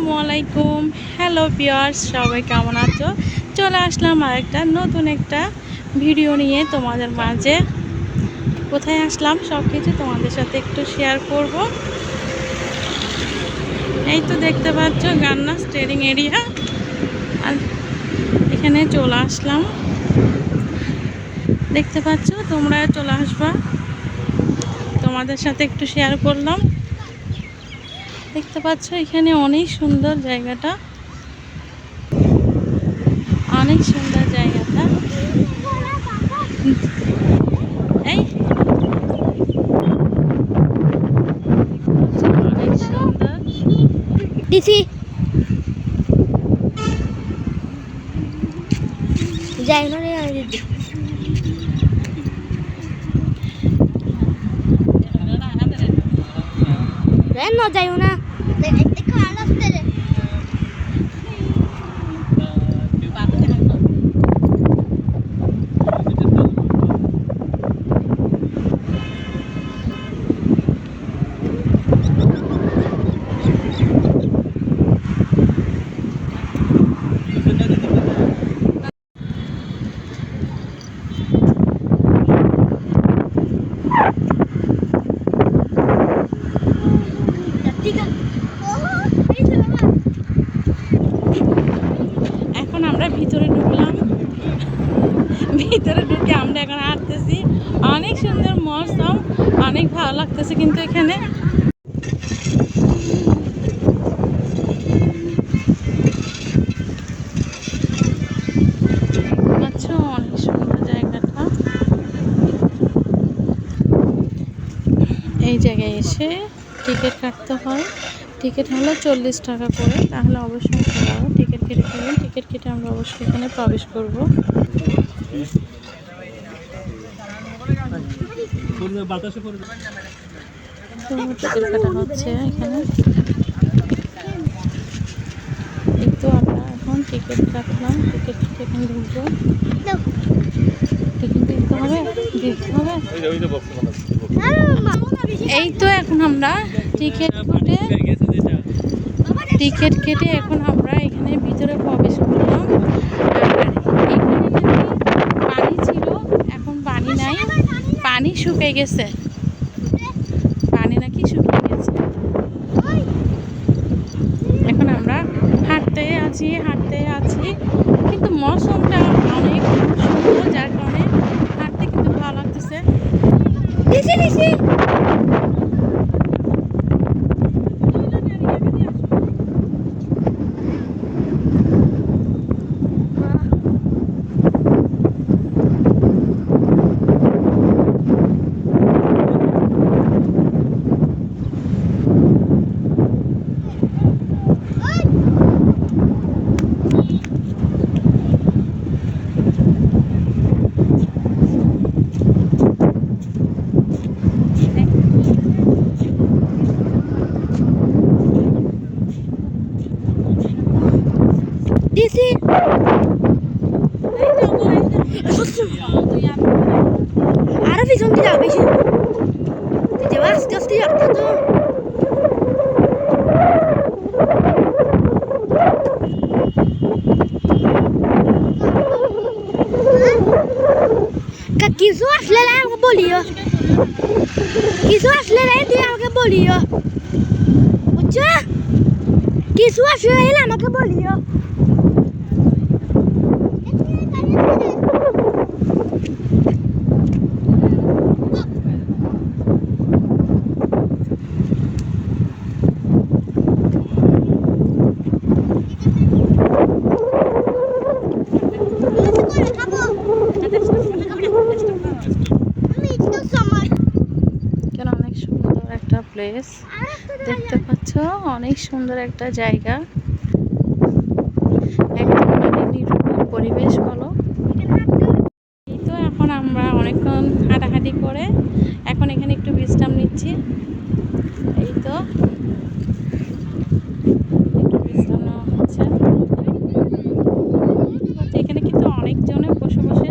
আসসালামু আলাইকুম। Hello viewers, সবাই কেমন আছো? চলে আসলাম আরেকটা নতুন একটা ভিডিও নিয়ে তোমাদের মাঝে। কোথায় আসলাম সব কিছু তোমাদের সাথে একটু শেয়ার করব। এই তো দেখতে পাচ্ছ গান্না স্টেডিং এরিয়া, আর এখানে চলে আসলাম। দেখতে পাচ্ছ, তোমরা চলে আসবা, তোমাদের সাথে একটু শেয়ার করলাম। দেখতে পাচ্ছ এখানে অনেক সুন্দর জায়গাটা, অনেক সুন্দর জায়গাটা। এই অনেক সুন্দর দিছি যাই না রে দিদি রে ন যাইও না এখন আমরা ভিতরে ঢুকলাম। ভিতরে ঢুকে আমরা এখন হাঁটতেছি। অনেক সুন্দর মৌসুম, অনেক ভালো লাগতেছে কিন্তু এখানে। আচ্ছা, অনেক সুন্দর জায়গাটা। এই জায়গায় এসে টিকিট কাটতে হয়। টিকিট হলো 40 টাকা করে, তাহলে অবশ্যই টিকিট কেটে ফেলবেন। টিকিট কেটে আমরা অবশ্যই এখানে প্রবেশ করব। টিকিট কাটা হচ্ছে এখানে। এই তো আমরা এখন টিকিট কাটলাম, টিকিট এখানে ঢুকবো। টিকিট দিতে হবে, দিতে হবে। এই তো এখন আমরা টিকিট কেটে এখন আমরা এখানে ভিতরে প্রবেশ করলাম। আর এখানে নাকি পানি ছিল, এখন পানি নাই, পানি শুকিয়ে গেছে। পানি নাকি শুকিয়ে গেছে। এখন আমরা হাঁটতে আছি, কিন্তু মৌসুমটা অনেক সুন্দর, যার কারণে হাঁটতে কিন্তু ভালো লাগতেছে। দিছি আরো পিছন দিয়ে যাও বেশি যাওয়া আস্তে আস্তে যাচ্ছে তো কিছু আসলে আমাকে বলিও, কিছু আসলে তুই আমাকে বলিও, বুঝছো? কিছু আসলে আমাকে বলিও। অনেক সুন্দর একটা প্লেস দেখতে পাচ্ছ, অনেক সুন্দর একটা জায়গা, একদম নিরিবিলি পরিবেশ বলো। এই তো এখন আমরা অনেকক্ষণ হাঁটাহাঁটি করে এখন এখানে একটু বিশ্রাম নিচ্ছি। এই তো একটু বিশ্রাম নেওয়া হচ্ছে। এখানে কিন্তু অনেকজনে বসে বসে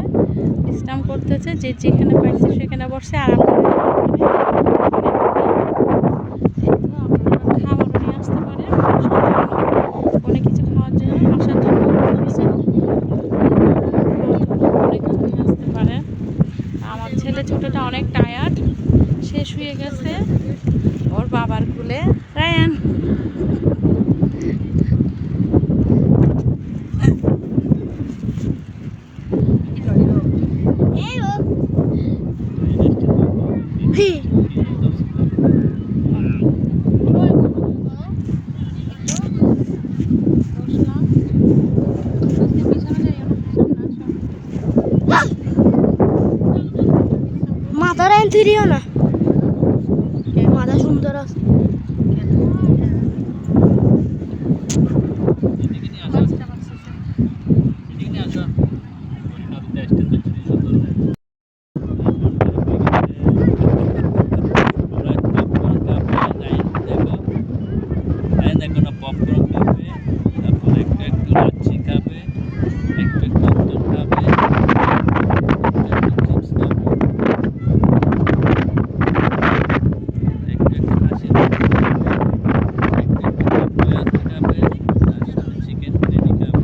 বিশ্রাম করতেছে, যে যেখানে পাইছে সেখানে বসে আরাম করে। খাবারও নিয়ে আসতে পারে। ভিডিও না মাথা সুন্দর আছে পপকর্ন খাবে, তারপর একটু একটু লাচ্ছি খাবে, একটু একটু অন্তর খাবে, একটু চিপস খাবে, একটু একটু হাসি খাবে, একটু একটু পেঁয়াজ খাবে, তার সাথে চিকেন বিরিয়ানি খাবে।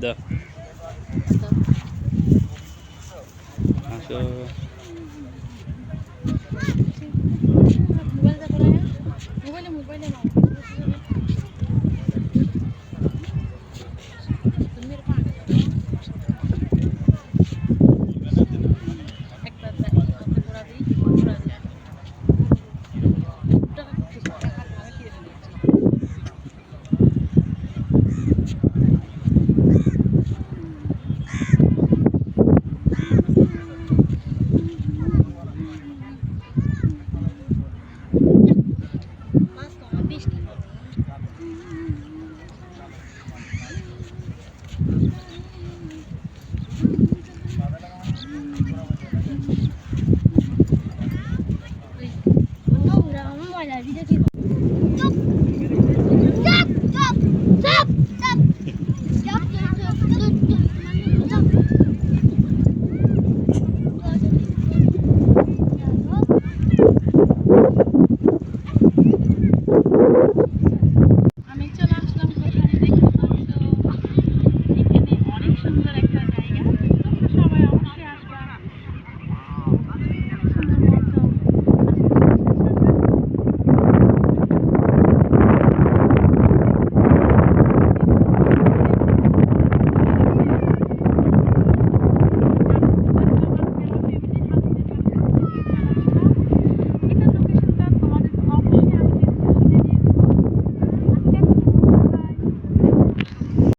দাও আসো। মোবাইলে মোবাইল ভিডিও কি